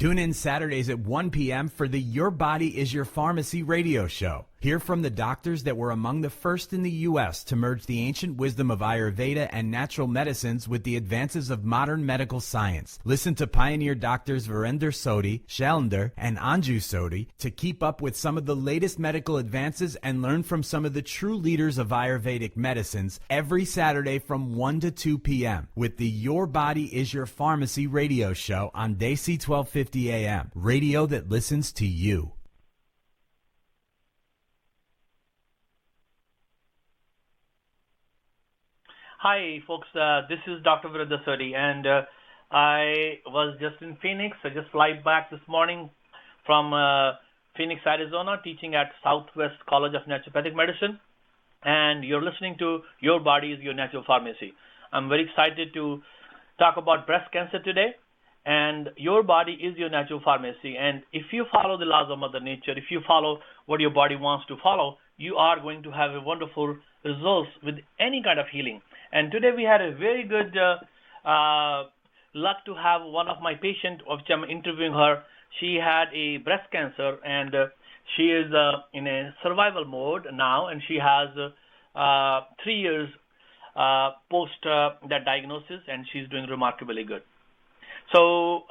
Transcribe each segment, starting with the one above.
Tune in Saturdays at 1 p.m. for the Your Body is Your Pharmacy radio show. Hear from the doctors that were among the first in the U.S. to merge the ancient wisdom of Ayurveda and natural medicines with the advances of modern medical science. Listen to pioneer doctors Virender Sodhi, Shailender, and Anju Sodhi to keep up with some of the latest medical advances and learn from some of the true leaders of Ayurvedic medicines every Saturday from 1 to 2 p.m. with the Your Body is Your Pharmacy radio show on Desi 1250 a.m. Radio that listens to you. Hi, folks. This is Dr. Virender Sodhi, and I was just in Phoenix. I just fly back this morning from Phoenix, Arizona, teaching at Southwest College of Naturopathic Medicine, and you're listening to Your Body is Your Natural Pharmacy. I'm very excited to talk about breast cancer today, and your body is your natural pharmacy, and if you follow the laws of Mother Nature, if you follow what your body wants to follow, you are going to have a wonderful results with any kind of healing. And today we had a very good luck to have one of my patients, which I'm interviewing her. She had a breast cancer, and she is in a survival mode now, and she has 3 years post that diagnosis, and she's doing remarkably good. So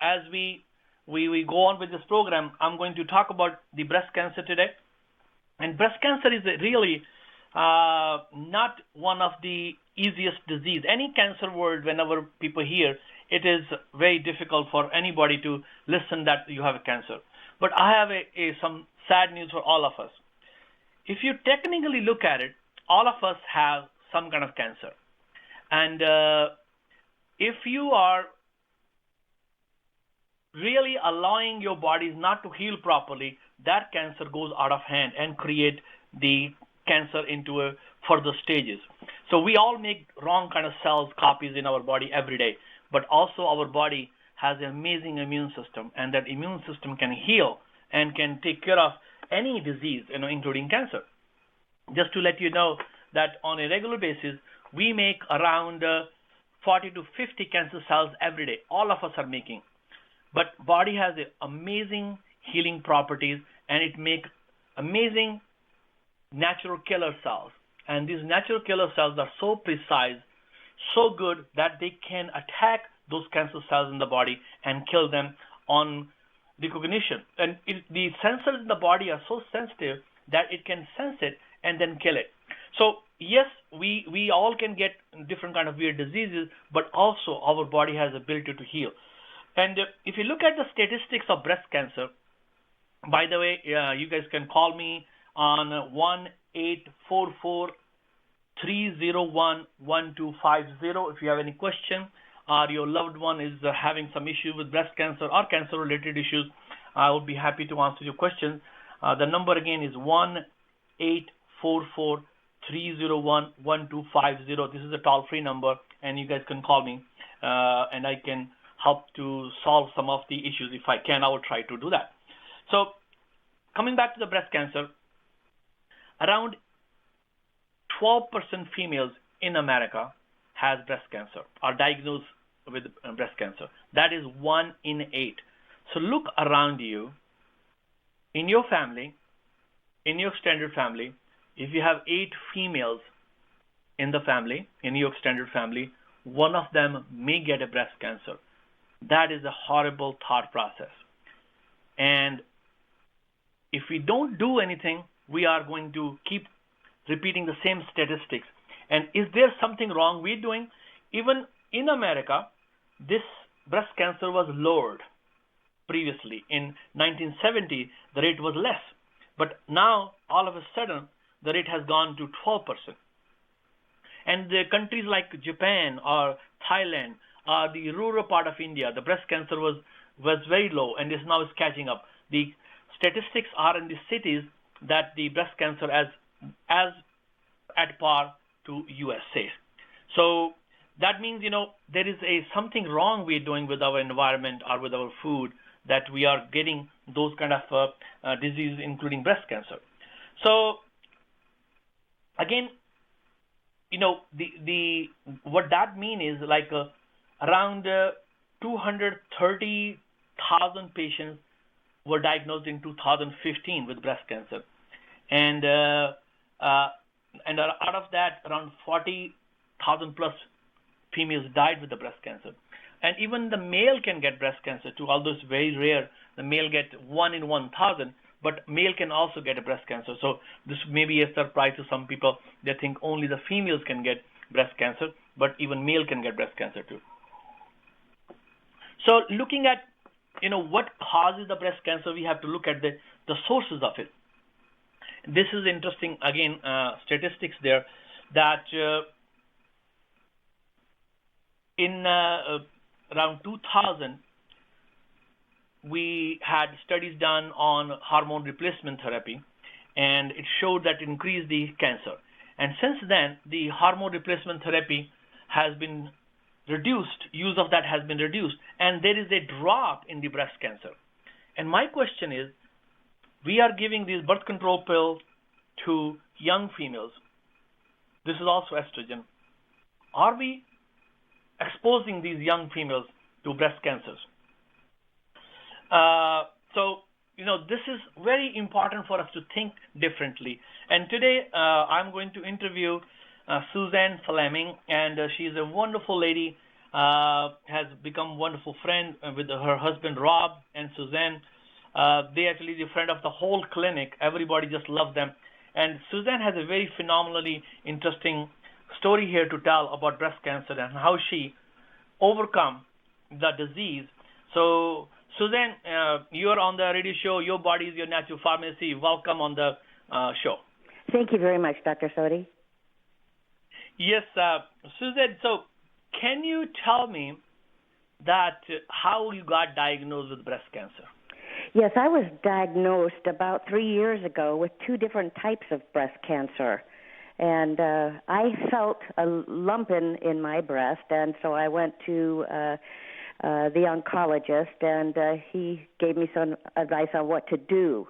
as we go on with this program, I'm going to talk about the breast cancer today. And breast cancer is really not one of the easiest disease. Any cancer word, whenever people hear, it is very difficult for anybody to listen that you have a cancer. But I have some sad news for all of us. If you technically look at it, all of us have some kind of cancer. And if you are really allowing your bodies not to heal properly, that cancer goes out of hand and create the cancer into a further stages. So we all make wrong kind of cells, copies in our body every day, but also our body has an amazing immune system, and that immune system can heal and can take care of any disease, including cancer. Just to let you know that on a regular basis, we make around 40 to 50 cancer cells every day. All of us are making. But body has amazing healing properties, and it makes amazing natural killer cells. And these natural killer cells are so precise, so good that they can attack those cancer cells in the body and kill them on recognition. And the sensors in the body are so sensitive that it can sense it and then kill it. So yes, we all can get different kind of weird diseases, but also our body has the ability to heal. And if you look at the statistics of breast cancer, by the way, you guys can call me on 1-844-301-1250 if you have any question, or your loved one is having some issue with breast cancer or cancer-related issues. I will be happy to answer your questions. The number again is 1-844-301-1250. This is a toll-free number, and you guys can call me, and I can help to solve some of the issues. If I can, I will try to do that. So coming back to the breast cancer, around 12% females in America has breast cancer, are diagnosed with breast cancer. That is 1 in 8. So look around you, in your family, in your extended family. If you have 8 females in the family, in your extended family, one of them may get a breast cancer. That is a horrible thought process. And if we don't do anything, we are going to keep repeating the same statistics. And is there something wrong we're doing? Even in America, this breast cancer was lowered previously. In 1970, the rate was less. But now, all of a sudden, the rate has gone to 12%. And the countries like Japan or Thailand, the rural part of India, the breast cancer was very low, and is now catching up. The statistics are in the cities that the breast cancer as at par to USA. So that means, there is something wrong we're doing with our environment or with our food, that we are getting those kind of diseases, including breast cancer. So again, what that means is like around 230 1,000 patients were diagnosed in 2015 with breast cancer, and out of that, around 40,000 plus females died with the breast cancer. And even the male can get breast cancer too, although it's very rare. The male get 1 in 1,000, but male can also get a breast cancer. So this may be a surprise to some people. They think only the females can get breast cancer, but even male can get breast cancer too. So looking at what causes the breast cancer, we have to look at the sources of it. This is interesting, again, statistics there, that in around 2000, we had studies done on hormone replacement therapy, and it showed that it increased the cancer. And since then, the hormone replacement therapy has been reduced, use of that has been reduced, and there is a drop in the breast cancer. And my question is, we are giving these birth control pills to young females. This is also estrogen. Are we exposing these young females to breast cancers? This is very important for us to think differently. And today, I'm going to interview Suzanne Fleming, and she's a wonderful lady, has become a wonderful friend with her husband, Rob, and Suzanne. They actually the friend of the whole clinic. Everybody just loves them. And Suzanne has a very phenomenally interesting story here to tell about breast cancer and how she overcome the disease. So, Suzanne, you're on the radio show, Your Body is Your Natural Pharmacy. Welcome on the show. Thank you very much, Dr. Sodhi. Yes, Suzanne, so can you tell me that how you got diagnosed with breast cancer? Yes, I was diagnosed about 3 years ago with 2 different types of breast cancer. And I felt a lump in my breast, and so I went to the oncologist, and he gave me some advice on what to do.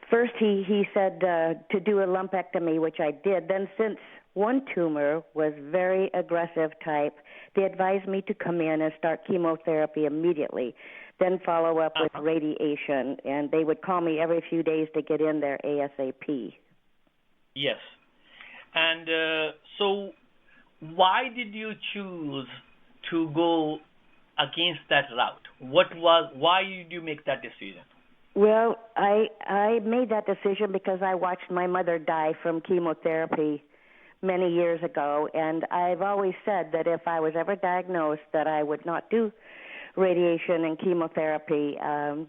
First, he said to do a lumpectomy, which I did. Then, since one tumor was very aggressive type, they advised me to come in and start chemotherapy immediately, then follow up with radiation, and they would call me every few days to get in there ASAP. Yes. And so why did you choose to go against that route? Why did you make that decision? Well, I made that decision because I watched my mother die from chemotherapy many years ago, and I've always said that if I was ever diagnosed that I would not do radiation and chemotherapy.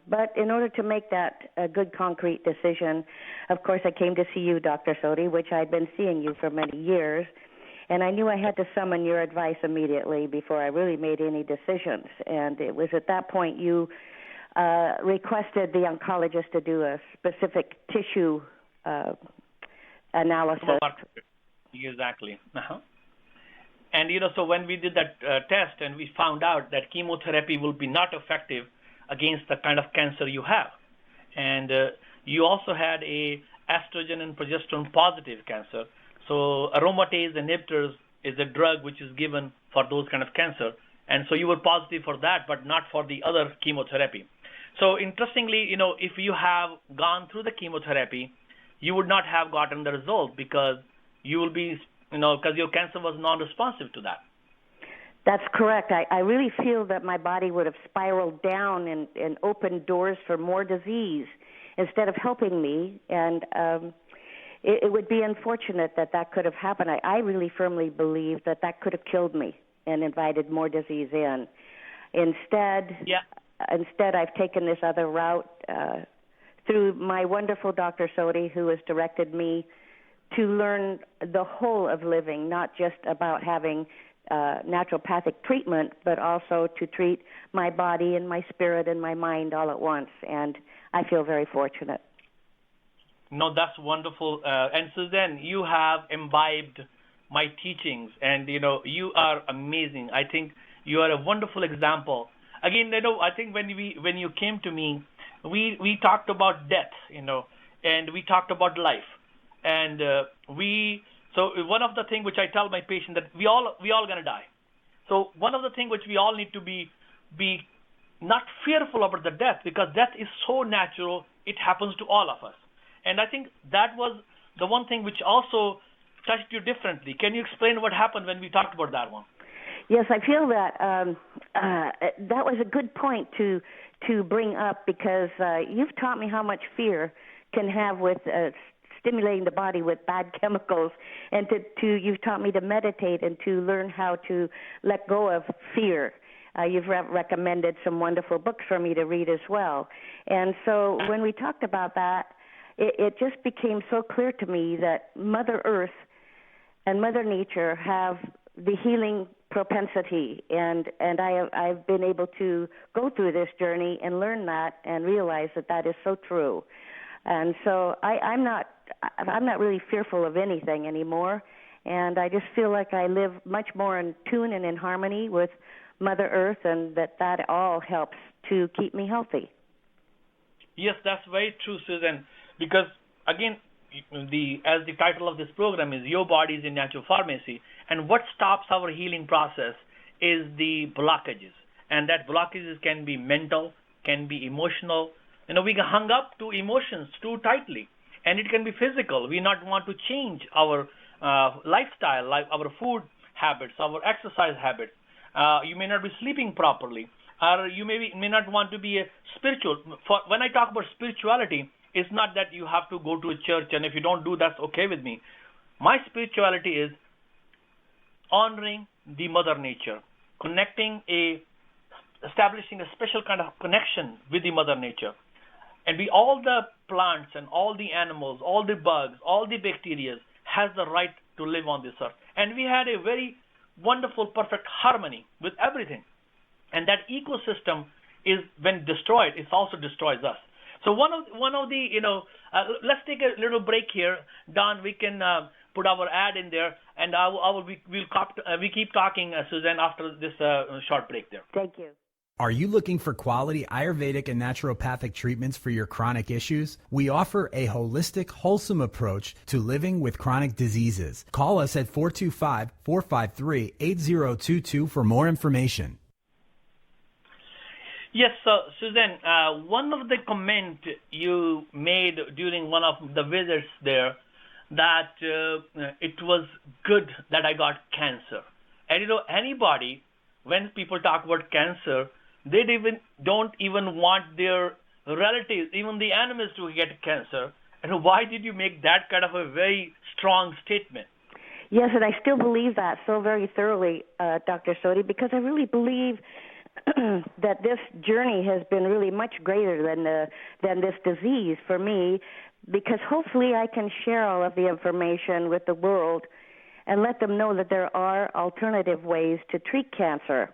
But in order to make that a good concrete decision, of course, I came to see you, Dr. Sodhi, which I'd been seeing you for many years, and I knew I had to summon your advice immediately before I really made any decisions. And it was at that point you requested the oncologist to do a specific tissue analysis. Exactly. Uh-huh. And, so when we did that test and we found out that chemotherapy will be not effective against the kind of cancer you have. And you also had a estrogen and progesterone positive cancer. So aromatase inhibitors is a drug which is given for those kind of cancer. And so you were positive for that, but not for the other chemotherapy. So interestingly, if you have gone through the chemotherapy, you would not have gotten the result because you will be because your cancer was non-responsive to that. That's correct. I really feel that my body would have spiraled down and opened doors for more disease instead of helping me. And it would be unfortunate that could have happened. I really firmly believe that could have killed me and invited more disease in. Instead, I've taken this other route through my wonderful Dr. Sodhi, who has directed me to learn the whole of living, not just about having naturopathic treatment, but also to treat my body and my spirit and my mind all at once. And I feel very fortunate. No, that's wonderful. And Suzanne, you have imbibed my teachings, and, you are amazing. I think you are a wonderful example. Again, I think when you came to me, we talked about death, and we talked about life. And so one of the things which I tell my patient that we all gonna die. So one of the things which we all need to be not fearful about the death, because death is so natural. It happens to all of us. And I think that was the one thing which also touched you differently. Can you explain what happened when we talked about that one? Yes, I feel that that was a good point to bring up, because you've taught me how much fear can have with stimulating the body with bad chemicals, and you've taught me to meditate and to learn how to let go of fear. You've recommended some wonderful books for me to read as well. And so when we talked about that, it just became so clear to me that Mother Earth and Mother Nature have the healing propensity, and I've been able to go through this journey and learn that and realize that is so true. And so I'm not really fearful of anything anymore, and I just feel like I live much more in tune and in harmony with Mother Earth, and that all helps to keep me healthy. Yes, that's very true, Susan, because again, as the title of this program is Your Body is in Natural Pharmacy, and what stops our healing process is the blockages. And that blockages can be mental, can be emotional. We get hung up to emotions too tightly, and it can be physical. We not want to change our lifestyle, like our food habits, our exercise habits. You may not be sleeping properly, or you may not want to be spiritual. When I talk about spirituality, it's not that you have to go to a church, and if you don't do, that's okay with me. My spirituality is honoring the Mother Nature, establishing a special kind of connection with the Mother Nature. And all the plants and all the animals, all the bugs, all the bacteria has the right to live on this earth. And we had a very wonderful, perfect harmony with everything. And that ecosystem is, when destroyed, it also destroys us. So one of the let's take a little break here, Don. We can put our ad in there, and we keep talking, Suzanne, after this short break there. Thank you. Are you looking for quality Ayurvedic and naturopathic treatments for your chronic issues? We offer a holistic, wholesome approach to living with chronic diseases. Call us at 425-453-8022 for more information. Yes, so Suzanne, one of the comments you made during one of the visits there, that it was good that I got cancer. And anybody, when people talk about cancer, they don't even want their relatives, even the animals, to get cancer. And why did you make that kind of a very strong statement? Yes, and I still believe that so very thoroughly, Dr. Sodhi, because I really believe that this journey has been really much greater than this disease for me, because hopefully I can share all of the information with the world and let them know that there are alternative ways to treat cancer,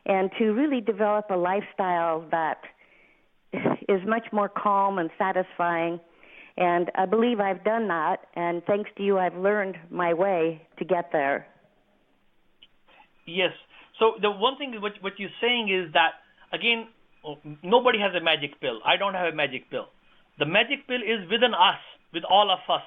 and to really develop a lifestyle that is much more calm and satisfying. And I believe I've done that, and thanks to you, I've learned my way to get there. Yes. So the one thing what you're saying is that, again, nobody has a magic pill. I don't have a magic pill. The magic pill is within us, with all of us.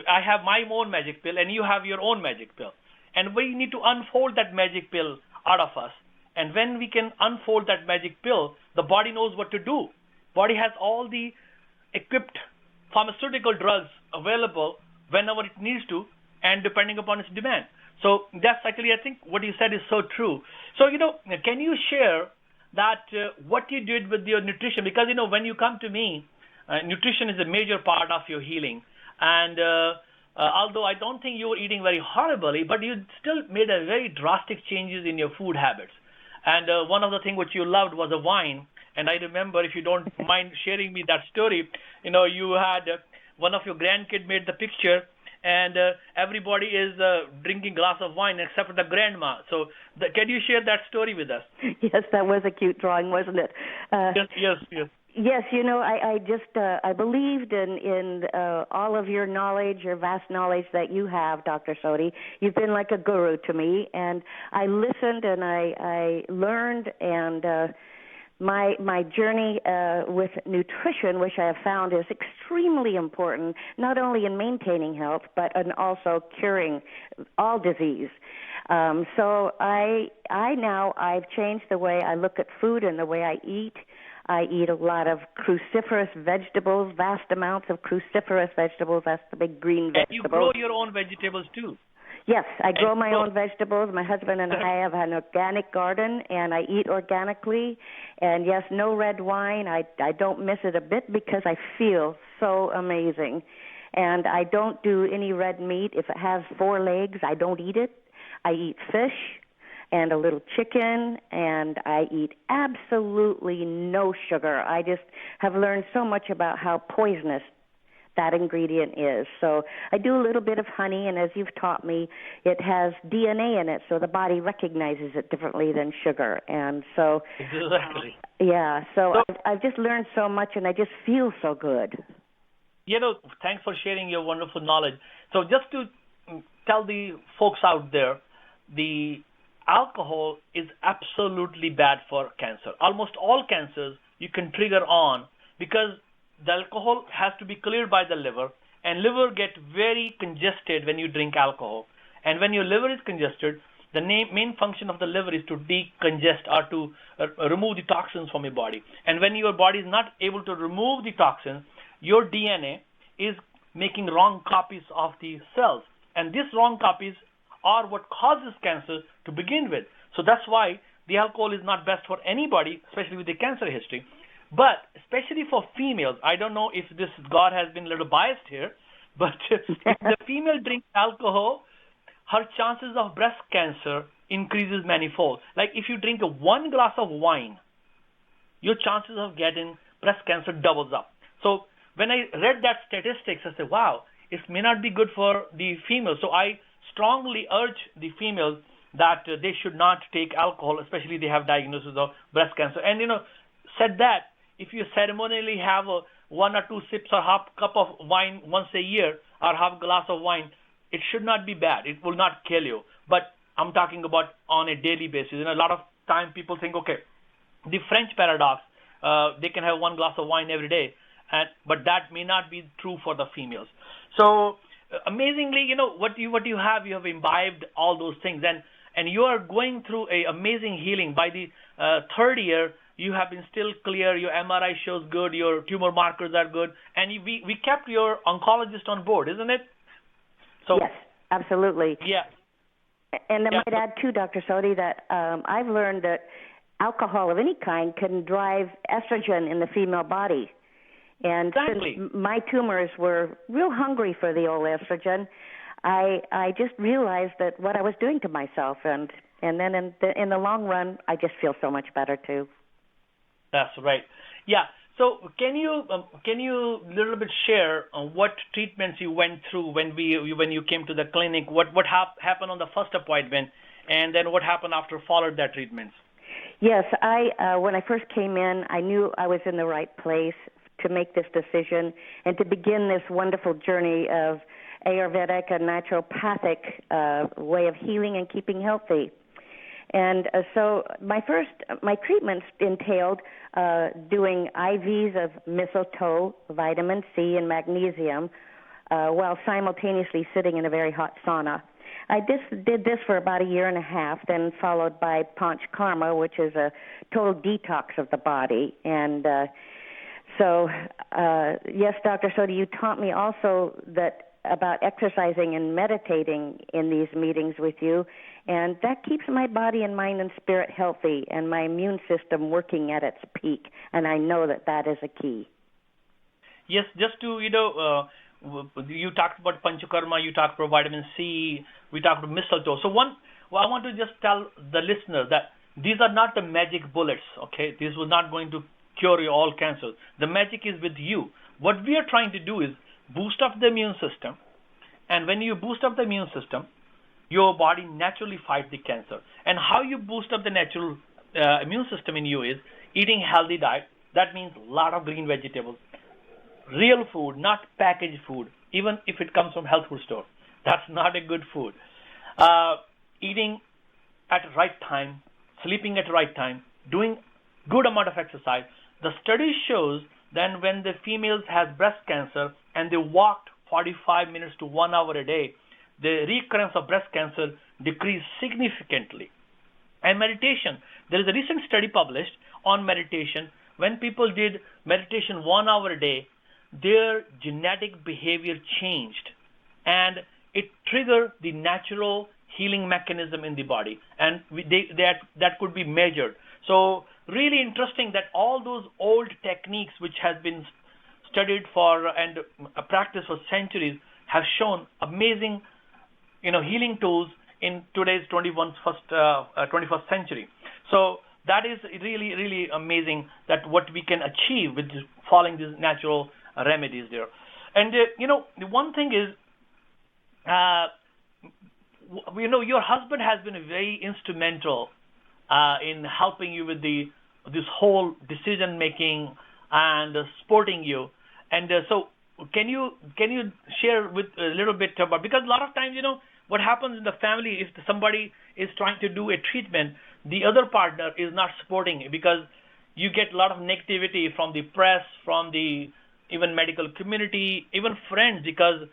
I have my own magic pill, and you have your own magic pill. And we need to unfold that magic pill out of us. And when we can unfold that magic pill, the body knows what to do. Body has all the equipped pharmaceutical drugs available whenever it needs to, and depending upon its demand. So that's actually, I think, what you said is so true. So, can you share that what you did with your nutrition? Because, when you come to me, nutrition is a major part of your healing. And although I don't think you were eating very horribly, but you still made a very drastic changes in your food habits. And one of the things which you loved was a wine. And I remember, if you don't mind sharing me that story, you had one of your grandkids made the picture, and everybody is drinking glass of wine except for the grandma. So can you share that story with us? Yes, that was a cute drawing, wasn't it? Yes. Yes, I believed in all of your knowledge, your vast knowledge that you have, Dr. Sodhi. You've been like a guru to me, and I listened and I learned, and my journey with nutrition, which I have found is extremely important, not only in maintaining health, but in also curing all disease. So I've changed the way I look at food and the way I eat. I eat a lot of cruciferous vegetables, vast amounts of cruciferous vegetables. That's the big green vegetables. And you grow your own vegetables too. Yes, I grow my own vegetables. My husband and I have an organic garden, and I eat organically. And yes, no red wine. I don't miss it a bit because I feel so amazing. And I don't do any red meat. If it has 4 legs, I don't eat it. I eat fish and a little chicken, and I eat absolutely no sugar. I just have learned so much about how poisonous that ingredient is. So I do a little bit of honey, and as you've taught me, it has DNA in it, so the body recognizes it differently than sugar. And so, exactly. So I've just learned so much, and I just feel so good. Thanks for sharing your wonderful knowledge. So just to tell the folks out there, the alcohol is absolutely bad for cancer. Almost all cancers you can trigger on because the alcohol has to be cleared by the liver, and liver get very congested when you drink alcohol. And when your liver is congested, the main function of the liver is to decongest or to remove the toxins from your body. And when your body is not able to remove the toxins, your DNA is making wrong copies of the cells. And these wrong copies are what causes cancer to begin with. So that's why the alcohol is not best for anybody, especially with the cancer history. But especially for females, I don't know if God has been a little biased here, but if the female drinks alcohol, her chances of breast cancer increases manifold. Like if you drink 1 glass of wine, your chances of getting breast cancer doubles up. So when I read that statistics, I said, wow, it may not be good for the females. So I strongly urge the females that they should not take alcohol, especially if they have diagnosis of breast cancer. And, said that if you ceremonially have 1 or 2 sips or half cup of wine once a year or half glass of wine, it should not be bad. It will not kill you. But I'm talking about on a daily basis. A lot of time people think, okay, the French paradox, they can have 1 glass of wine every day, but that may not be true for the females. So amazingly, what you have imbibed all those things, and you are going through a amazing healing. By the 3rd year, you have been still clear. Your MRI shows good. Your tumor markers are good, and we kept your oncologist on board, isn't it? So yes, absolutely. Yeah. And I might add too, Dr. Sodhi, that I've learned that alcohol of any kind can drive estrogen in the female body. And exactly. Since my tumors were real hungry for the old estrogen, I just realized that what I was doing to myself, and then in the long run, I just feel so much better too. That's right. Yeah. So can you little bit share what treatments you went through when you came to the clinic? What happened on the first appointment, and then what happened after followed that treatment? Yes, when I first came in, I knew I was in the right place to make this decision and to begin this wonderful journey of Ayurvedic and naturopathic way of healing and keeping healthy. And so my treatments entailed doing IVs of mistletoe, vitamin C, and magnesium while simultaneously sitting in a very hot sauna. I did this for about 1.5 years, then followed by Panchkarma, which is a total detox of the body. And so, yes, Dr. Sodhi, you taught me also about exercising and meditating in these meetings with you, and that keeps my body and mind and spirit healthy and my immune system working at its peak, and I know that is a key. Yes, just to, you talked about Panchakarma, you talked about vitamin C, we talked about mistletoe. So I want to just tell the listener that these are not the magic bullets, okay? This was not going to cure all cancers. The magic is with you. What we are trying to do is boost up the immune system, and when you boost up the immune system, your body naturally fights the cancer. And how you boost up the natural immune system in you is eating healthy diet. That means a lot of green vegetables, real food, not packaged food, even if it comes from health food store. That's not a good food. Eating at the right time, sleeping at the right time, doing good amount of exercise. The study shows that when the females has breast cancer and they walked 45 minutes to 1 hour a day, the recurrence of breast cancer decreased significantly. And meditation, there is a recent study published on meditation. When people did meditation 1 hour a day, their genetic behavior changed, and it triggered the natural healing mechanism in the body, and that could be measured. So really interesting that all those old techniques which has been studied for and practiced for centuries have shown amazing, healing tools in today's 21st century. So that is really, really amazing that what we can achieve with following these natural remedies there. And the one thing is, your husband has been very instrumental in helping you with this whole decision making and supporting you. And so can you share with a little bit about, because a lot of times what happens in the family, if somebody is trying to do a treatment, the other partner is not supporting it, because you get a lot of negativity from the press, from the even medical community, even friends, because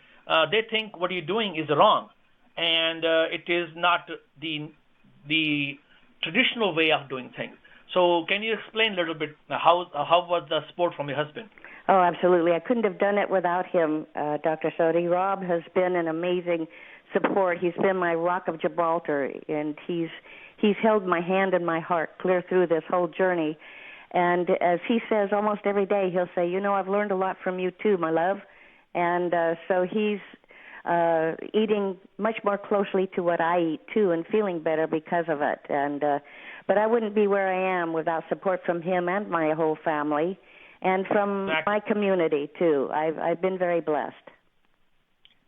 they think what you're doing is wrong, and it is not the traditional way of doing things. So can you explain a little bit how was the support from your husband? Oh, absolutely. I couldn't have done it without him, Dr. Sodhi. Rob has been an amazing support. He's been my rock of Gibraltar, and he's held my hand and my heart clear through this whole journey. And as he says almost every day, he'll say, I've learned a lot from you too, my love. And so he's eating much more closely to what I eat too, and feeling better because of it. And but I wouldn't be where I am without support from him and my whole family, and from my community too. I've been very blessed.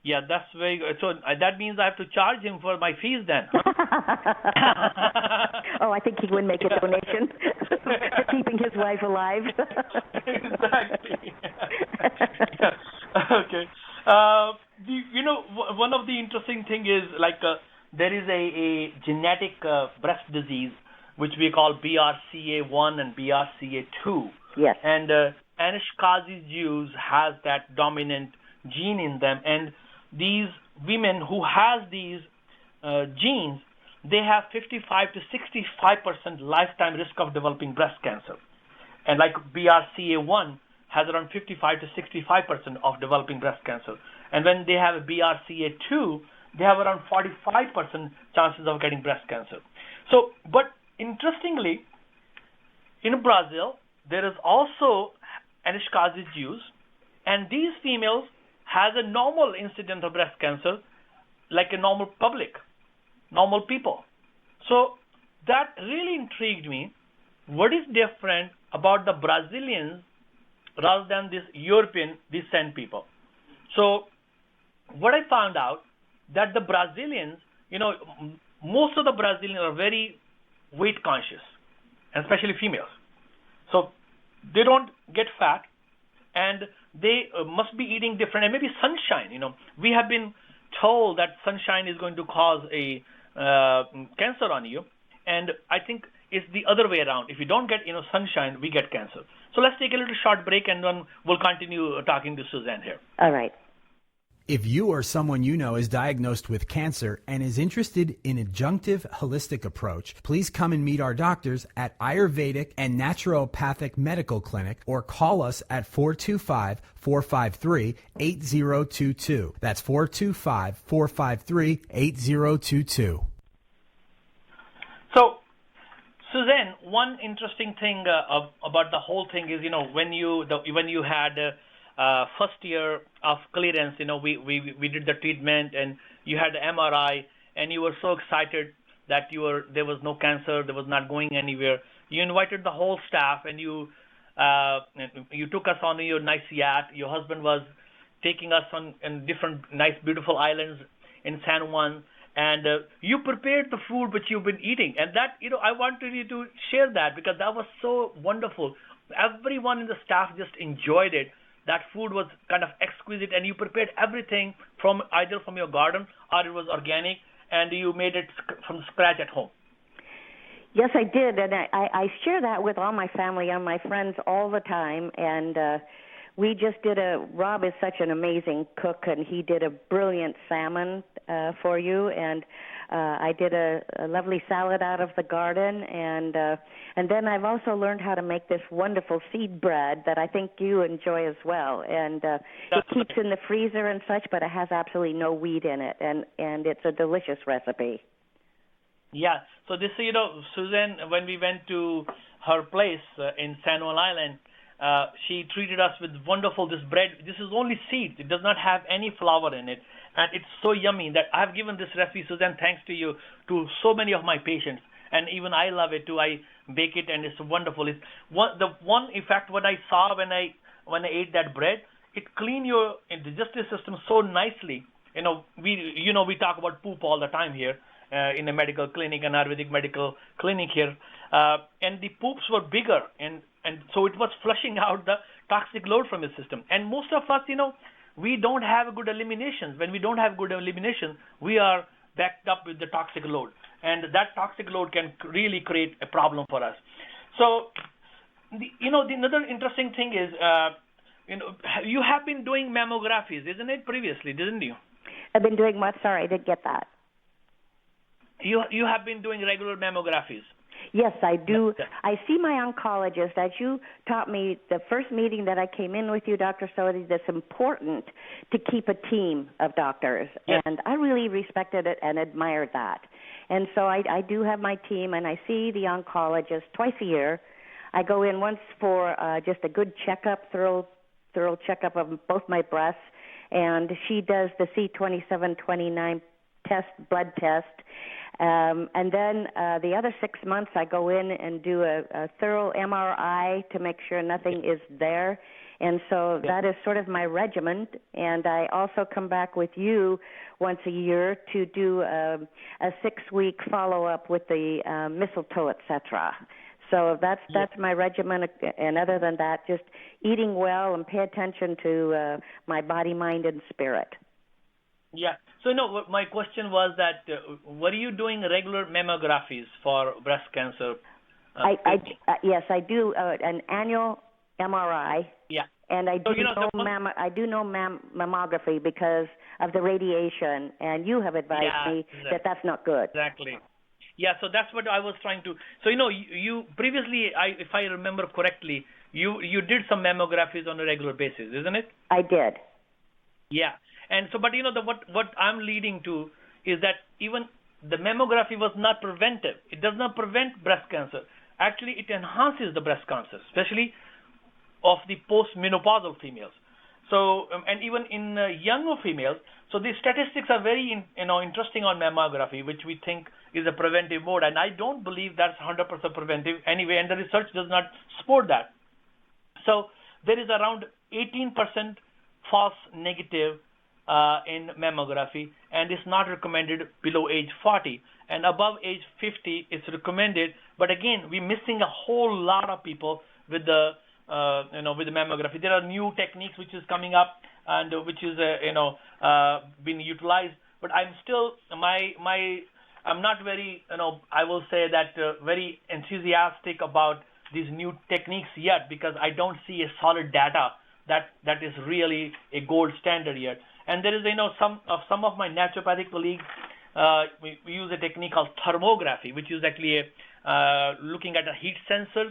Yeah, that's very good. So that means I have to charge him for my fees then, huh? Oh, I think he would make a donation for keeping his wife alive. Exactly. Okay. One of the interesting thing is there is a genetic breast disease which we call BRCA1 and BRCA2. Yes. And Anasazi Jews has that dominant gene in them, and these women who has these genes, they have 55 to 65% lifetime risk of developing breast cancer. And like BRCA1 has around 55 to 65% of developing breast cancer. And when they have a BRCA2, they have around 45% chances of getting breast cancer. So, but interestingly, in Brazil, there is also Anasazi Jews, and these females has a normal incidence of breast cancer like a normal people. So that really intrigued me. What is different about the Brazilians rather than this European descent people? So what I found out that the Brazilians, most of the Brazilians are very weight conscious, and especially females. So they don't get fat, and they must be eating different, and maybe sunshine. We have been told that sunshine is going to cause a cancer on you, and I think it's the other way around. If you don't get sunshine, we get cancer. So let's take a little short break, and then we'll continue talking to Suzanne here. All right. If you or someone you know is diagnosed with cancer and is interested in adjunctive holistic approach, please come and meet our doctors at Ayurvedic and Naturopathic Medical Clinic, or call us at 425-453-8022. That's 425-453-8022. So, Suzanne, one interesting thing about the whole thing is, when you had first year of clearance, we did the treatment, and you had the MRI, and you were so excited that there was no cancer, there was not going anywhere. You invited the whole staff, and you took us on your nice yacht. Your husband was taking us on different nice, beautiful islands in San Juan, and you prepared the food which you've been eating, and that I wanted you to share that, because that was so wonderful. Everyone in the staff just enjoyed it. That food was kind of exquisite, and you prepared everything either from your garden or it was organic, and you made it from scratch at home. Yes, I did, and I share that with all my family and my friends all the time. And we just did Rob is such an amazing cook, and he did a brilliant salmon for you, and I did a lovely salad out of the garden, and then I've also learned how to make this wonderful seed bread that I think you enjoy as well, and it keeps in the freezer and such, but it has absolutely no wheat in it, and it's a delicious recipe. Yeah. So this, Susan, when we went to her place in San Juan Island, she treated us with this bread. This is only seeds. It does not have any flour in it. And it's so yummy that I've given this recipe, Susan, thanks to you, to so many of my patients. And even I love it too. I bake it, and it's wonderful. It's the one effect what I saw when I ate that bread, it cleaned your digestive system so nicely. We talk about poop all the time here in a medical clinic, an Ayurvedic medical clinic here, and the poops were bigger, and so it was flushing out the toxic load from the system. And most of us, we don't have good eliminations. When we don't have good elimination, we are backed up with the toxic load, and that toxic load can really create a problem for us. So, the another interesting thing is, you have been doing mammographies, isn't it, previously, didn't you? I've been doing what? Sorry, I didn't get that. You have been doing regular mammographies. Yes, I do. I see my oncologist. As you taught me the first meeting that I came in with you, Dr. Sodhi, that's important to keep a team of doctors. Yes. And I really respected it and admired that. And so I do have my team, and I see the oncologist twice a year. I go in once for just a good checkup, thorough checkup of both my breasts, and she does the C2729 blood test. And then the other 6 months I go in and do a thorough MRI to make sure nothing is there. And so that is sort of my regimen. And I also come back with you once a year to do a 6-week follow-up with the mistletoe, etc. So that's my regimen. And other than that, just eating well and pay attention to my body, mind, and spirit. Yeah. So, my question was that were you doing regular mammographies for breast cancer? Yes, I do an annual MRI. Yeah. And I do mammography because of the radiation, and you have advised me that that's not good. Exactly. Yeah, so that's what I was trying to. So, you previously, if I remember correctly, you did some mammographies on a regular basis, isn't it? I did. Yeah. And so, but what I'm leading to is that even the mammography was not preventive. It does not prevent breast cancer. Actually, it enhances the breast cancer, especially of the post-menopausal females. So, and even in younger females. So the statistics are very, interesting on mammography, which we think is a preventive mode. And I don't believe that's 100% preventive anyway, and the research does not support that. So there is around 18% false negative in mammography, and it's not recommended below age 40, and above age 50 it's recommended. But again, we're missing a whole lot of people with the with the mammography. There are new techniques which is coming up and which is being utilized. But I'm still I'm not very I will say that very enthusiastic about these new techniques yet, because I don't see a solid data that is really a gold standard yet. And there is, some of my naturopathic colleagues, we use a technique called thermography, which is actually looking at the heat sensors,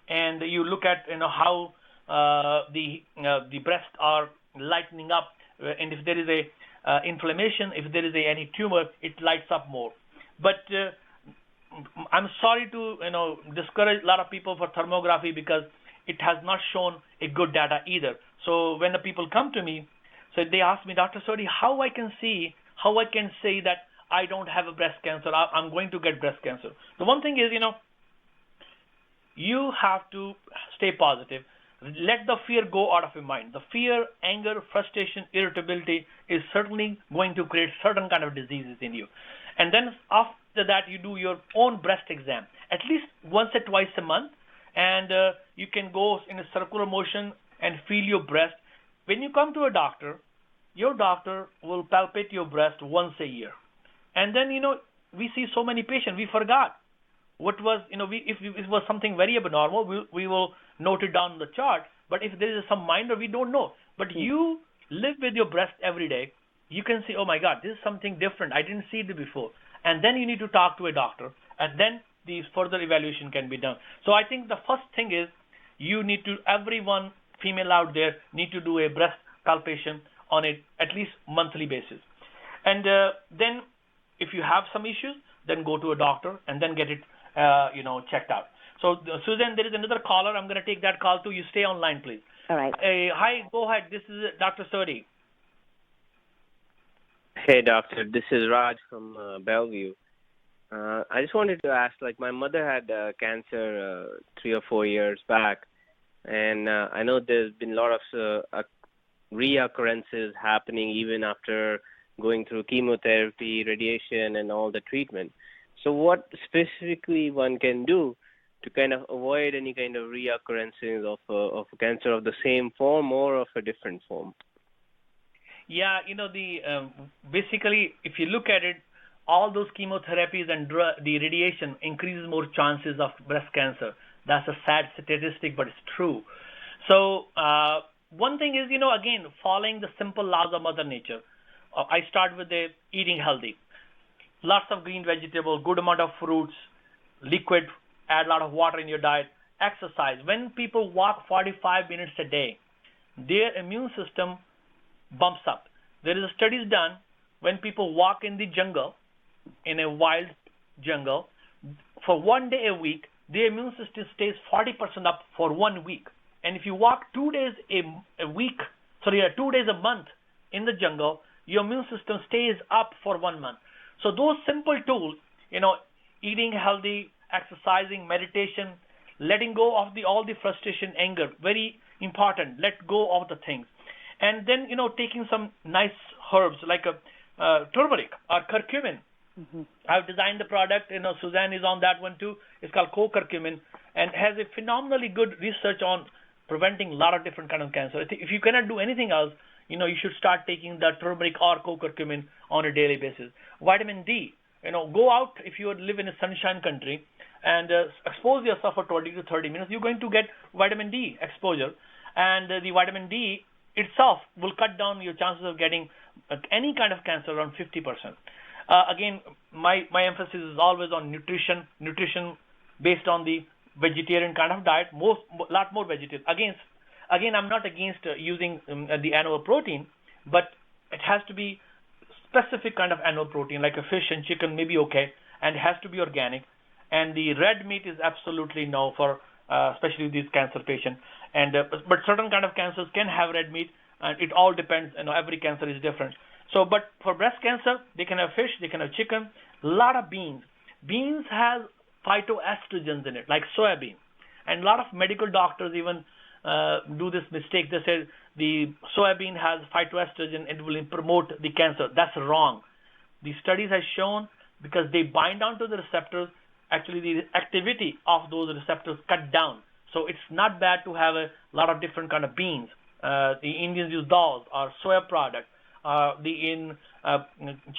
and you look at how the breasts are lightening up, and if there is a inflammation, if there is any tumor, it lights up more. But I'm sorry to discourage a lot of people for thermography, because it has not shown a good data either. So when the people come to me, so they ask me, Dr. Sodhi, how I can say that I don't have a breast cancer, I'm going to get breast cancer. The one thing is, you have to stay positive. Let the fear go out of your mind. The fear, anger, frustration, irritability is certainly going to create certain kind of diseases in you. And then after that, you do your own breast exam, at least once or twice a month, and you can go in a circular motion and feel your breast. When you come to a doctor, your doctor will palpate your breast once a year. And then, we see so many patients, we forgot what was, if it was something very abnormal, we will note it down on the chart. But if there is some minor, we don't know. But you live with your breast every day. You can say, oh my God, this is something different. I didn't see it before. And then you need to talk to a doctor. And then the further evaluation can be done. So I think the first thing is you need to, everyone, female out there, need to do a breast palpation on a at least monthly basis. And then if you have some issues, then go to a doctor and then get it checked out. So Susan, there is another caller. I'm going to take that call too. You stay online, please. All right. Hi, go ahead. This is Dr. Sodhi. Hey, doctor. This is Raj from Bellevue. I just wanted to ask, like, my mother had cancer 3 or 4 years back, and I know there's been a lot of reoccurrences happening even after going through chemotherapy, radiation, and all the treatment. So what specifically one can do to kind of avoid any kind of reoccurrences of cancer of the same form or of a different form? Yeah, basically, if you look at it, all those chemotherapies and the radiation increases more chances of breast cancer. That's a sad statistic, but it's true. So one thing is, again, following the simple laws of Mother Nature. I start with eating healthy. Lots of green vegetables, good amount of fruits, liquid, add a lot of water in your diet, exercise. When people walk 45 minutes a day, their immune system bumps up. There is studies done when people walk in the jungle, in a wild jungle, for 1 day a week, their immune system stays 40% up for 1 week. And if you walk 2 days a month in the jungle, your immune system stays up for 1 month. So those simple tools, eating healthy, exercising, meditation, letting go of all the frustration, anger, very important. Let go of the things. And then, taking some nice herbs like turmeric or curcumin. Mm-hmm. I've designed the product. Suzanne is on that one too. It's called co-curcumin and has a phenomenally good research on preventing a lot of different kind of cancer. If you cannot do anything else, you should start taking the turmeric or co-curcumin on a daily basis. Vitamin D. Go out if you live in a sunshine country and expose yourself for 20 to 30 minutes. You're going to get vitamin D exposure, and the vitamin D itself will cut down your chances of getting any kind of cancer around 50%. Again, my emphasis is always on nutrition based on the vegetarian kind of diet, lot more vegetarian. Again, I'm not against using the animal protein, but it has to be specific kind of animal protein, like a fish and chicken may be okay, and it has to be organic. And the red meat is absolutely no for especially these cancer patients. And but certain kind of cancers can have red meat, and it all depends. Every cancer is different. So, but for breast cancer, they can have fish, they can have chicken, a lot of beans. Beans have phytoestrogens in it, like soybean. And a lot of medical doctors even do this mistake. They say the soybean has phytoestrogen and will promote the cancer. That's wrong. The studies have shown because they bind down to the receptors, actually the activity of those receptors cut down. So it's not bad to have a lot of different kind of beans. The Indians use dals or soya product.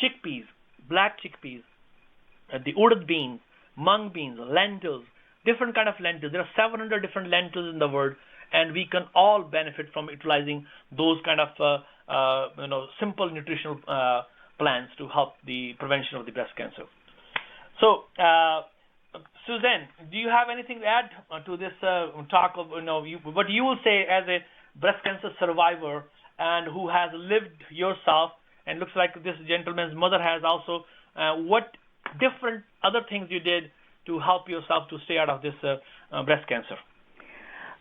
Chickpeas, black chickpeas, the urad beans, mung beans, lentils, different kind of lentils. There are 700 different lentils in the world, and we can all benefit from utilizing those kind of simple nutritional plans to help the prevention of the breast cancer. So, Suzanne, do you have anything to add to this talk of what you will say as a breast cancer survivor and who has lived yourself, and looks like this gentleman's mother has also, what different other things you did to help yourself to stay out of this breast cancer?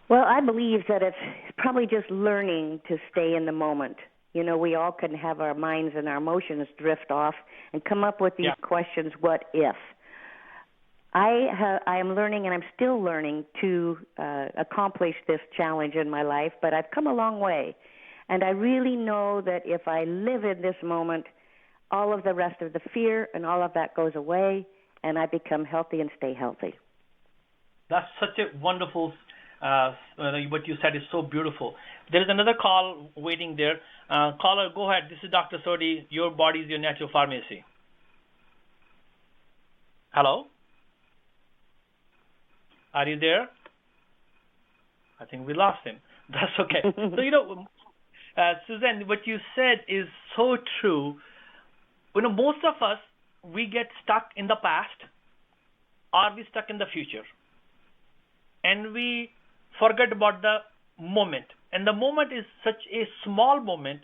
Well, I believe that it's probably just learning to stay in the moment. We all can have our minds and our emotions drift off and come up with these questions, what if? I am learning, and I'm still learning to accomplish this challenge in my life, but I've come a long way. And I really know that if I live in this moment, all of the rest of the fear and all of that goes away, and I become healthy and stay healthy. That's such a wonderful, what you said is so beautiful. There is another call waiting there. Caller, go ahead. This is Dr. Sodhi. Your body is your natural pharmacy. Hello? Are you there? I think we lost him. That's okay. So, Suzanne, what you said is so true. Most of us, we get stuck in the past or we stuck in the future. And we forget about the moment. And the moment is such a small moment,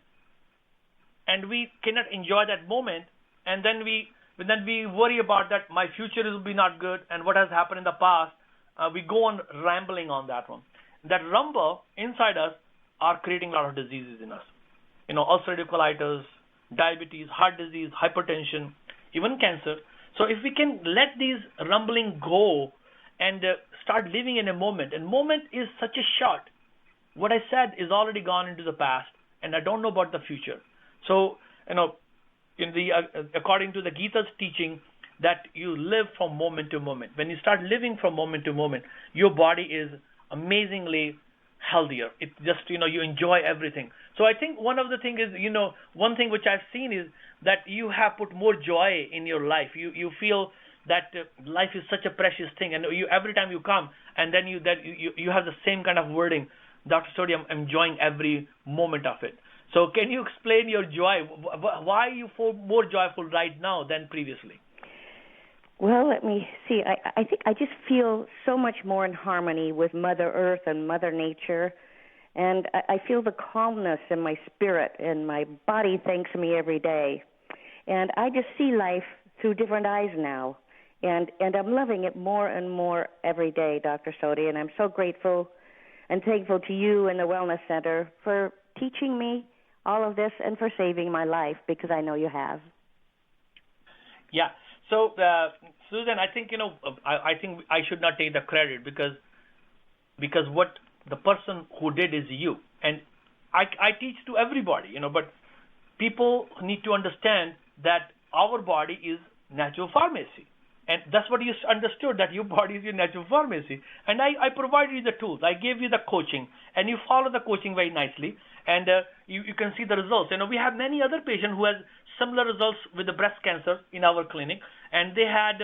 and we cannot enjoy that moment. And then we worry about that my future will be not good and what has happened in the past. We go on rambling on that one. That rumble inside us are creating a lot of diseases in us. Ulcerative colitis, diabetes, heart disease, hypertension, even cancer. So if we can let these rumbling go and start living in a moment, and moment is such a short. What I said is already gone into the past, and I don't know about the future. So, according to the Gita's teaching, that you live from moment to moment. When you start living from moment to moment, your body is amazingly healthier. It just, you enjoy everything. So I think one of the things is, one thing which I've seen is that you have put more joy in your life. You feel that life is such a precious thing, and every time you come, and then you have the same kind of wording, Dr. Sodhi, I'm enjoying every moment of it. So can you explain your joy? Why you feel more joyful right now than previously? Well, let me see. I think I just feel so much more in harmony with Mother Earth and Mother Nature, and I feel the calmness in my spirit, and my body thanks me every day. And I just see life through different eyes now, and I'm loving it more and more every day, Dr. Sodhi, and I'm so grateful and thankful to you and the Wellness Center for teaching me all of this and for saving my life, because I know you have. Yeah. So, Susan, I think, I think I should not take the credit because what the person who did is you. And I teach to everybody, but people need to understand that our body is natural pharmacy. And that's what you understood, that your body is your natural pharmacy. And I provided you the tools. I gave you the coaching, and you follow the coaching very nicely. And you can see the results. We have many other patients who have similar results with the breast cancer in our clinic. And they had,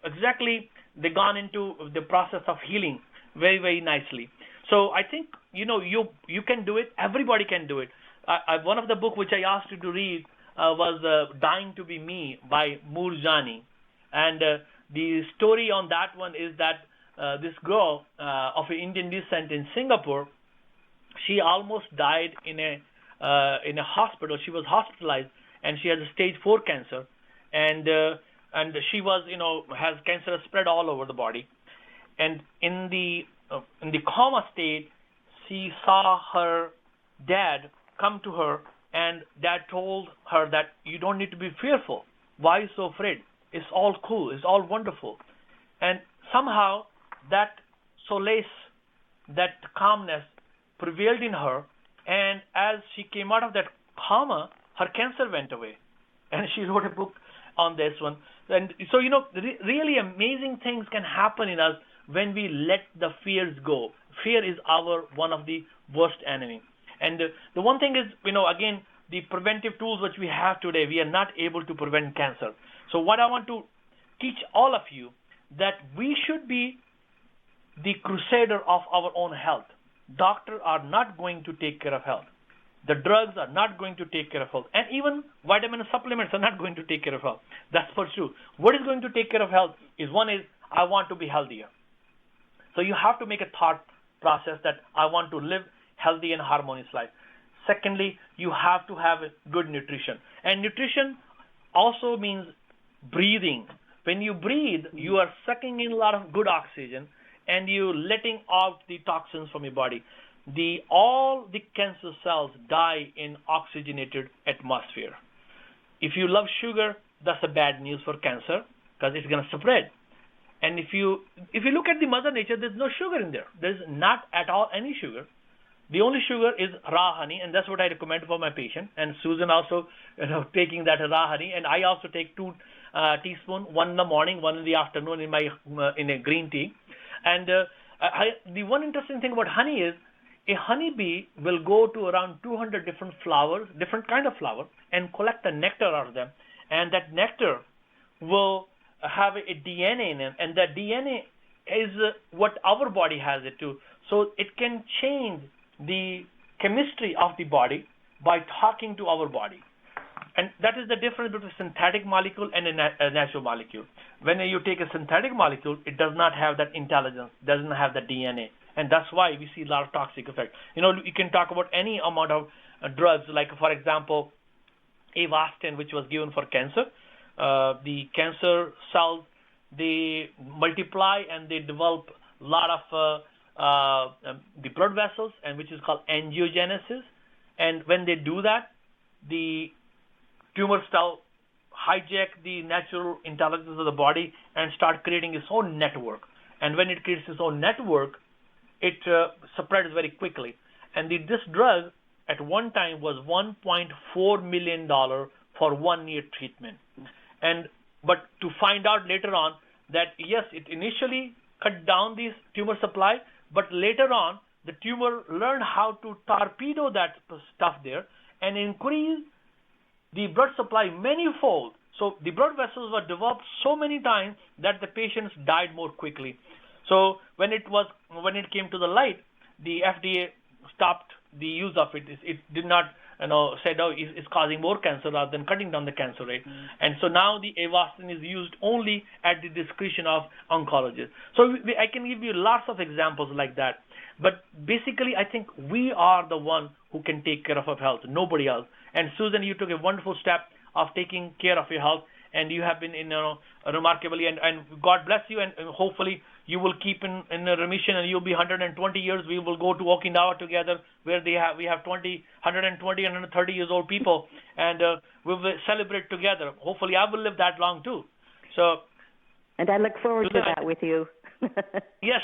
exactly, they gone into the process of healing very, very nicely. So I think, you can do it. Everybody can do it. One of the books which I asked you to read was Dying to Be Me by Moorjani. And the story on that one is that this girl of Indian descent in Singapore, she almost died in a hospital. She was hospitalized, and she has a stage 4 cancer, and she was has cancer spread all over the body, and in the coma state, she saw her dad come to her, and dad told her that you don't need to be fearful. Why are you so afraid? It's all cool. It's all wonderful. And somehow that solace, that calmness prevailed in her. And as she came out of that coma, her cancer went away. And she wrote a book on this one. And so, really amazing things can happen in us when we let the fears go. Fear is one of the worst enemy. And the one thing is, again, the preventive tools which we have today, we are not able to prevent cancer. So what I want to teach all of you, that we should be the crusader of our own health. Doctors are not going to take care of health. The drugs are not going to take care of health. And even vitamin supplements are not going to take care of health. That's for sure. What is going to take care of health is, one is, I want to be healthier. So you have to make a thought process that I want to live healthy and harmonious life. Secondly, you have to have good nutrition. And nutrition also means breathing. When you breathe, you are sucking in a lot of good oxygen, and you letting out the toxins from your body. All the cancer cells die in oxygenated atmosphere. If you love sugar, that's a bad news for cancer, because it's going to spread. And if you look at the Mother Nature, there's no sugar in there. There's not at all any sugar. The only sugar is raw honey, and that's what I recommend for my patient. And Susan also, taking that raw honey, and I also take 2 teaspoons, one in the morning, one in the afternoon in a green tea. And the one interesting thing about honey is, a honeybee will go to around 200 different flowers, different kind of flower, and collect the nectar out of them. And that nectar will have a DNA in it, and that DNA is what our body has it too. So it can change the chemistry of the body by talking to our body. And that is the difference between a synthetic molecule and a natural molecule. When you take a synthetic molecule, it does not have that intelligence, doesn't have the DNA. And that's why we see a lot of toxic effects. You can talk about any amount of drugs, like, for example, Avastin, which was given for cancer. The cancer cells, they multiply and they develop a lot of the blood vessels, and which is called angiogenesis. And when they do that, the tumor cell hijack the natural intelligence of the body and start creating its own network. And when it creates its own network, it spreads very quickly. And this drug at one time was $1.4 million for 1 year treatment. But to find out later on that yes, it initially cut down this tumor supply, but later on the tumor learned how to torpedo that stuff there and increase the blood supply manyfold. So the blood vessels were developed so many times that the patients died more quickly. So when it came to the light, the FDA stopped the use of it. It did not said, it's causing more cancer rather than cutting down the cancer rate. And so now the Avastin is used only at the discretion of oncologists. So I can give you lots of examples like that. But basically, I think we are the one who can take care of our health, nobody else. And Susan, you took a wonderful step of taking care of your health, and you have been remarkably, and God bless you, and hopefully you will keep in remission, and you'll be 120 years. We will go to Okinawa together, where we have 120, 130 years old people, and we will celebrate together. Hopefully, I will live that long too. So, and I look forward to that with you. Yes,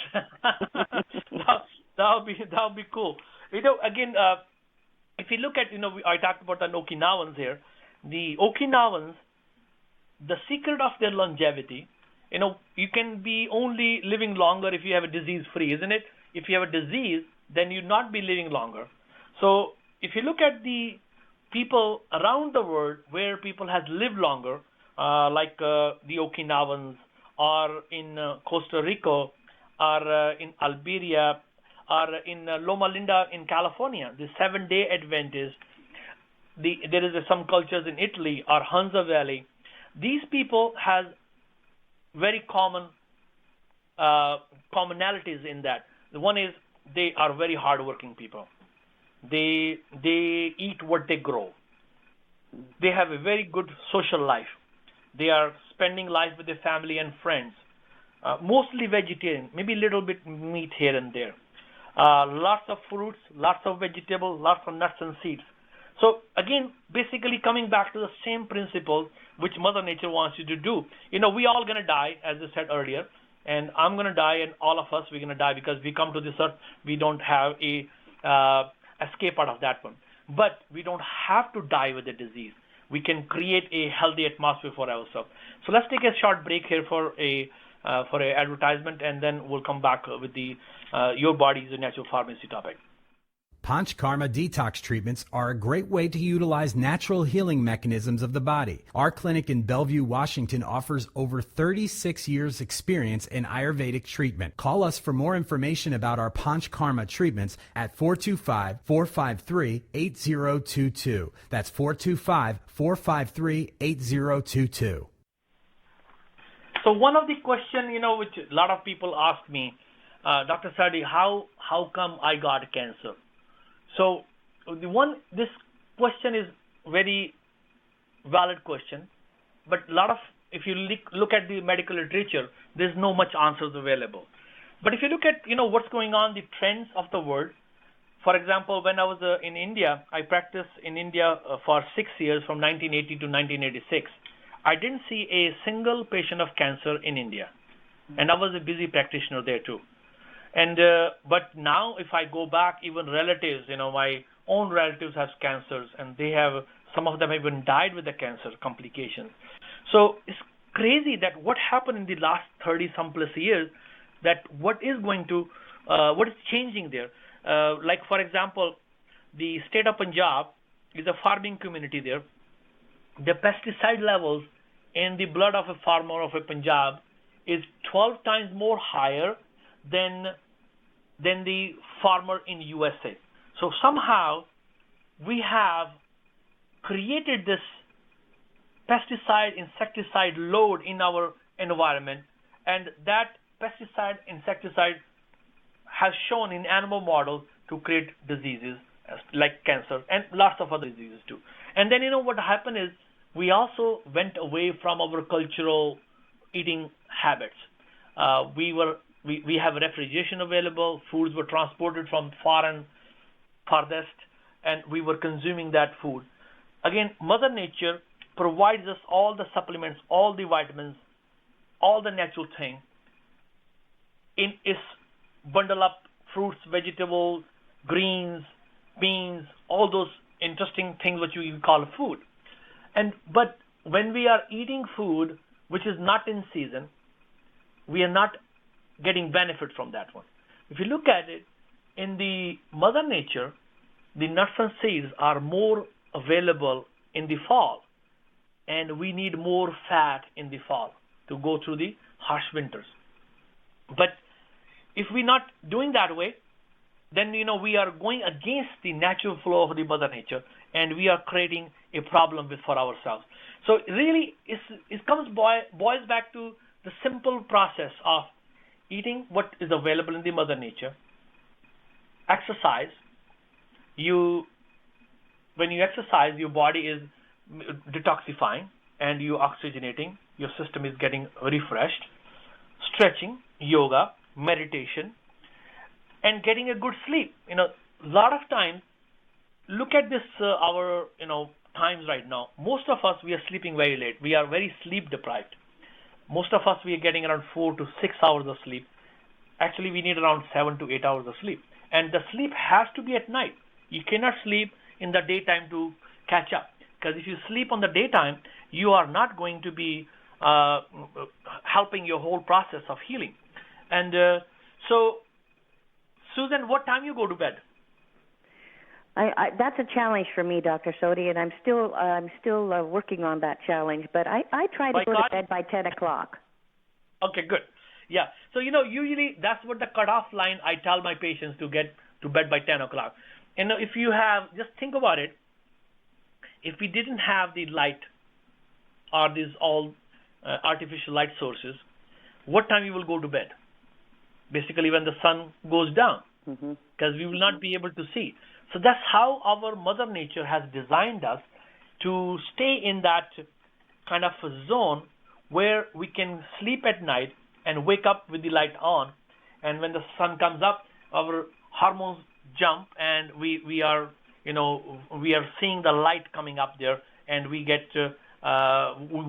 that'll be cool. Again, if you look at, I talked about the Okinawans here. The Okinawans, the secret of their longevity, you can be only living longer if you have a disease-free, isn't it? If you have a disease, then you'd not be living longer. So if you look at the people around the world where people have lived longer, like the Okinawans, or in Costa Rica, or in Alberia, or in Loma Linda in California, the 7-day Adventists. There is some cultures in Italy or Hunza Valley. These people have very common commonalities in that. The one is they are very hardworking people. They eat what they grow. They have a very good social life. They are spending life with their family and friends. Mostly vegetarian, maybe a little bit meat here and there. Lots of fruits, lots of vegetables, lots of nuts and seeds. So again, basically coming back to the same principle which Mother Nature wants you to do. We all going to die, as I said earlier, and I'm going to die, and all of us, we're going to die because we come to this earth. We don't have a escape out of that one. But we don't have to die with a disease. We can create a healthy atmosphere for ourselves. So let's take a short break here for a advertisement, and then we'll come back with the Your Body is a Natural Pharmacy topic. Panchkarma detox treatments are a great way to utilize natural healing mechanisms of the body. Our clinic in Bellevue, Washington offers over 36 years experience in Ayurvedic treatment. Call us for more information about our Panchkarma treatments at 425-453-8022. That's 425-453-8022. So one of the questions, which a lot of people ask me, Dr. Sodhi, how come I got cancer? So this question is very valid question, but if you look at the medical literature, there's no much answers available. But if you look at what's going on, the trends of the world. For example, when I was in India, I practiced in India for 6 years, from 1980 to 1986. I didn't see a single patient of cancer in India, and I was a busy practitioner there too. And but now, if I go back, even relatives, my own relatives have cancers, and some of them have even died with the cancer complications. So it's crazy that what happened in the last 30-some plus years, that what is changing there. Like, for example, the state of Punjab is a farming community there. The pesticide levels in the blood of a farmer of a Punjab is 12 times more higher than the farmer in USA. So somehow we have created this pesticide, insecticide load in our environment, and that pesticide, insecticide has shown in animal models to create diseases like cancer and lots of other diseases too. And then what happened is we also went away from our cultural eating habits. We have refrigeration available, foods were transported from far and farthest, and we were consuming that food. Again, Mother Nature provides us all the supplements, all the vitamins, all the natural thing in its bundle up fruits, vegetables, greens, beans, all those interesting things which we call food. But when we are eating food which is not in season, we are not getting benefit from that one. If you look at it, in the Mother Nature, the nuts and seeds are more available in the fall, and we need more fat in the fall to go through the harsh winters. But if we're not doing that way, then we are going against the natural flow of the Mother Nature, and we are creating a problem for ourselves. So really, it boils back to the simple process of eating what is available in the Mother Nature, exercise. When you exercise, your body is detoxifying and you're oxygenating. Your system is getting refreshed. Stretching, yoga, meditation, and getting a good sleep. A lot of times, look at this our times right now. Most of us, we are sleeping very late. We are very sleep deprived. Most of us, we are getting around 4 to 6 hours of sleep. Actually, we need around 7 to 8 hours of sleep. And the sleep has to be at night. You cannot sleep in the daytime to catch up. Because if you sleep on the daytime, you are not going to be helping your whole process of healing. And so, Susan, what time you go to bed? That's a challenge for me, Dr. Sodhi, and I'm still working on that challenge. But I try to go to bed by 10 o'clock. Okay, good. Yeah. So usually that's what the cutoff line I tell my patients to get to bed by 10 o'clock. And if you have, just think about it. If we didn't have the light or these all artificial light sources, what time you will go to bed? Basically, when the sun goes down, because we will not be able to see. So that's how our Mother Nature has designed us to stay in that kind of a zone where we can sleep at night and wake up with the light on. And when the sun comes up, our hormones jump, and we are seeing the light coming up there, and we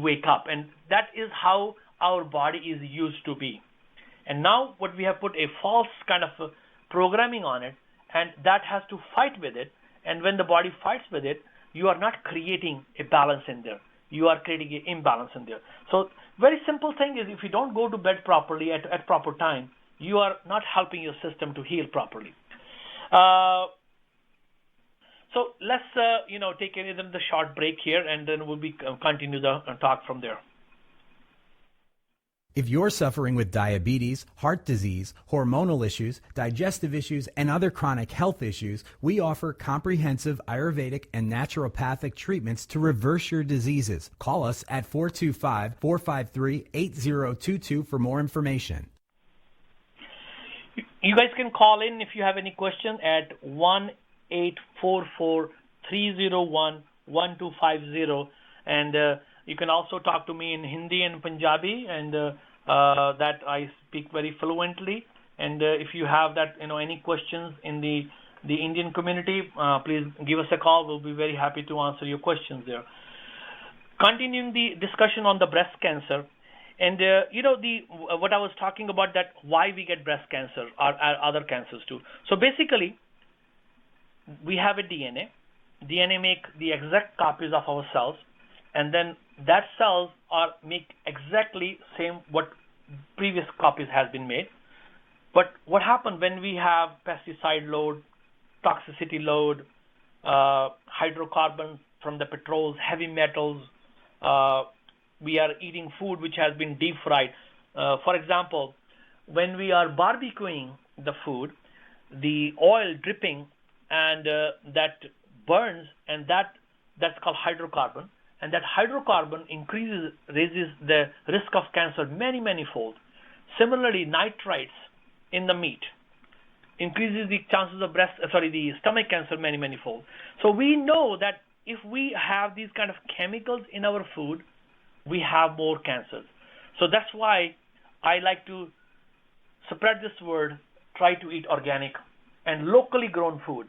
wake up. And that is how our body is used to be. And now what we have put a false kind of programming on it, and that has to fight with it. And when the body fights with it, you are not creating a balance in there. You are creating an imbalance in there. So very simple thing is, if you don't go to bed properly at proper time, you are not helping your system to heal properly. So let's take the short break here, and then we'll continue the talk from there. If you're suffering with diabetes, heart disease, hormonal issues, digestive issues, and other chronic health issues, we offer comprehensive Ayurvedic and naturopathic treatments to reverse your diseases. Call us at 425-453-8022 for more information. You guys can call in if you have any question at 1-844-301-1250, and you can also talk to me in Hindi and Punjabi, and that I speak very fluently. And if you have any questions in the Indian community, please give us a call. We'll be very happy to answer your questions there. Continuing the discussion on the breast cancer, and what I was talking about, that why we get breast cancer or other cancers too. So basically, we have a DNA. DNA make the exact copies of our cells, and then that cells make exactly same what previous copies has been made. But what happened when we have pesticide load, toxicity load, hydrocarbons from the petrols, heavy metals, we are eating food which has been deep fried. For example, when we are barbecuing the food, the oil dripping and that burns, and that's called hydrocarbon, and that hydrocarbon raises the risk of cancer many fold. Similarly, nitrites in the meat increases the chances of the stomach cancer many fold. So we know that if we have these kind of chemicals in our food, we have more cancers. So that's why I like to spread this word, try to eat organic and locally grown food.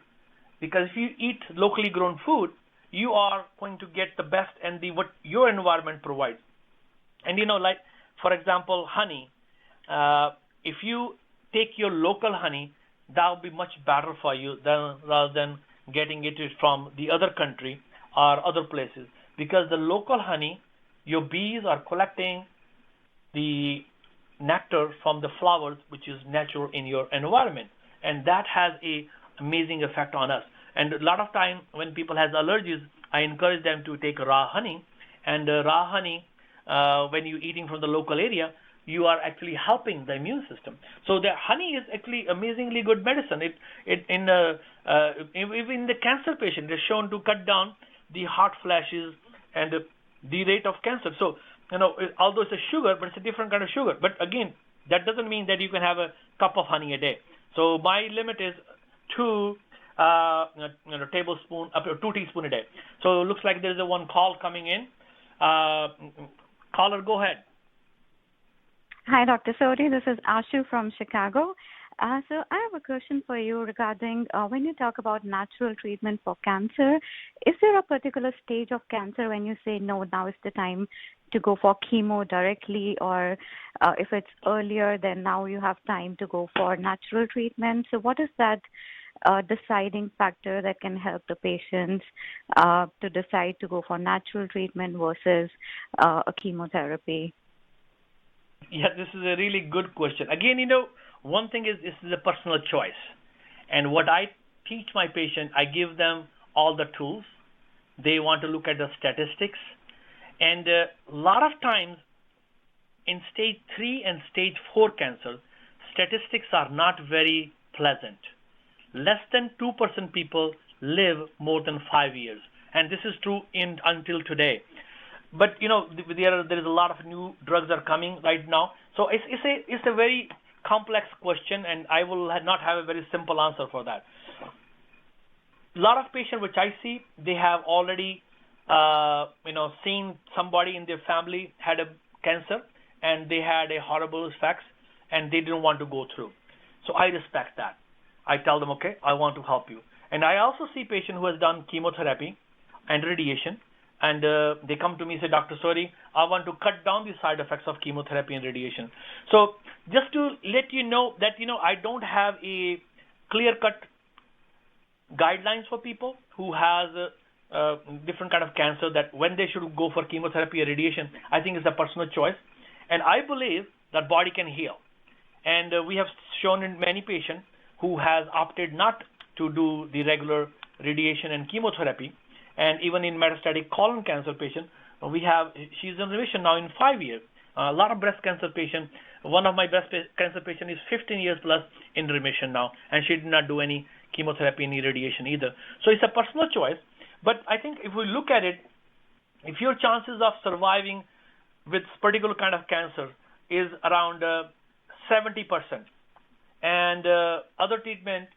Because if you eat locally grown food, you are going to get the best and what your environment provides. And like for example, honey. If you take your local honey, that will be much better for you rather than getting it from the other country or other places. Because the local honey, your bees are collecting the nectar from the flowers, which is natural in your environment, and that has a amazing effect on us. And a lot of time when people has allergies, I encourage them to take raw honey. And raw honey, when you're eating from the local area, you are actually helping the immune system. So the honey is actually amazingly good medicine. In the cancer patient, it is shown to cut down the hot flashes and the rate of cancer. So although it's a sugar, but it's a different kind of sugar. But again, that doesn't mean that you can have a cup of honey a day. So my limit is 2 tablespoon up to 2 teaspoons a day. So it looks like there's one call coming in. Caller, go ahead. Hi, Dr. Sodhi. This is Ashu from Chicago. So I have a question for you regarding when you talk about natural treatment for cancer, is there a particular stage of cancer when you say, no, now is the time to go for chemo directly, or if it's earlier, then now you have time to go for natural treatment? So what is that deciding factor that can help the patients to decide to go for natural treatment versus a chemotherapy? Yeah, this is a really good question. Again, one thing is this is a personal choice. And what I teach my patient, I give them all the tools. They want to look at the statistics. And a lot of times in stage 3 and stage 4 cancer, statistics are not very pleasant. Less than 2% people live more than 5 years. And this is true until today. But there is a lot of new drugs are coming right now. So it's a very complex question, and I will not have a very simple answer for that. A lot of patients which I see, they have already seen somebody in their family had a cancer, and they had a horrible effects, and they didn't want to go through. So I respect that. I tell them, okay, I want to help you. And I also see patient who has done chemotherapy and radiation. And they come to me and say, Dr. Sodhi, I want to cut down the side effects of chemotherapy and radiation. So just to let you know that, I don't have a clear-cut guidelines for people who has different kind of cancer, that when they should go for chemotherapy or radiation. I think it's a personal choice. And I believe that body can heal. And we have shown in many patients who has opted not to do the regular radiation and chemotherapy. And even in metastatic colon cancer patient, she's in remission now in 5 years. A lot of breast cancer patients, one of my breast cancer patients is 15 years plus in remission now, and she did not do any chemotherapy, any radiation either. So it's a personal choice. But I think if we look at it, if your chances of surviving with particular kind of cancer is around 70%, and other treatment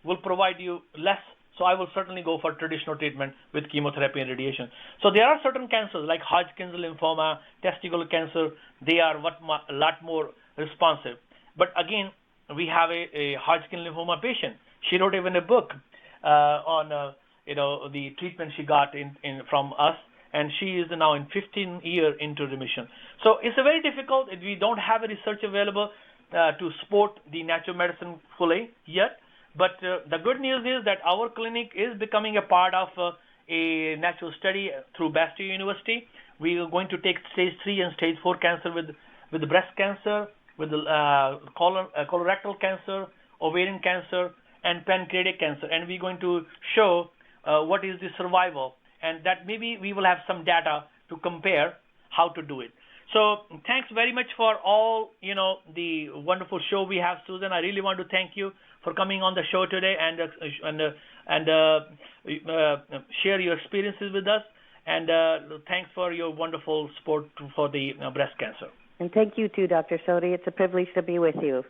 will provide you less, so I will certainly go for traditional treatment with chemotherapy and radiation. So there are certain cancers like Hodgkin's lymphoma, testicular cancer. They are a lot more responsive. But again, we have a Hodgkin lymphoma patient. She wrote even a book on the treatment she got from us, and she is now in 15 years into remission. So it's a very difficult. We don't have a research available to support the natural medicine fully yet. But the good news is that our clinic is becoming a part of a natural study through Bastyr University. We are going to take stage 3 and stage 4 cancer with the breast cancer, with the colorectal cancer, ovarian cancer, and pancreatic cancer. And we're going to show what is the survival, and that maybe we will have some data to compare how to do it. So thanks very much for all, the wonderful show we have, Susan. I really want to thank you for coming on the show today and share your experiences with us. And thanks for your wonderful support for the breast cancer. And thank you too, Dr. Sodhi. It's a privilege to be with you.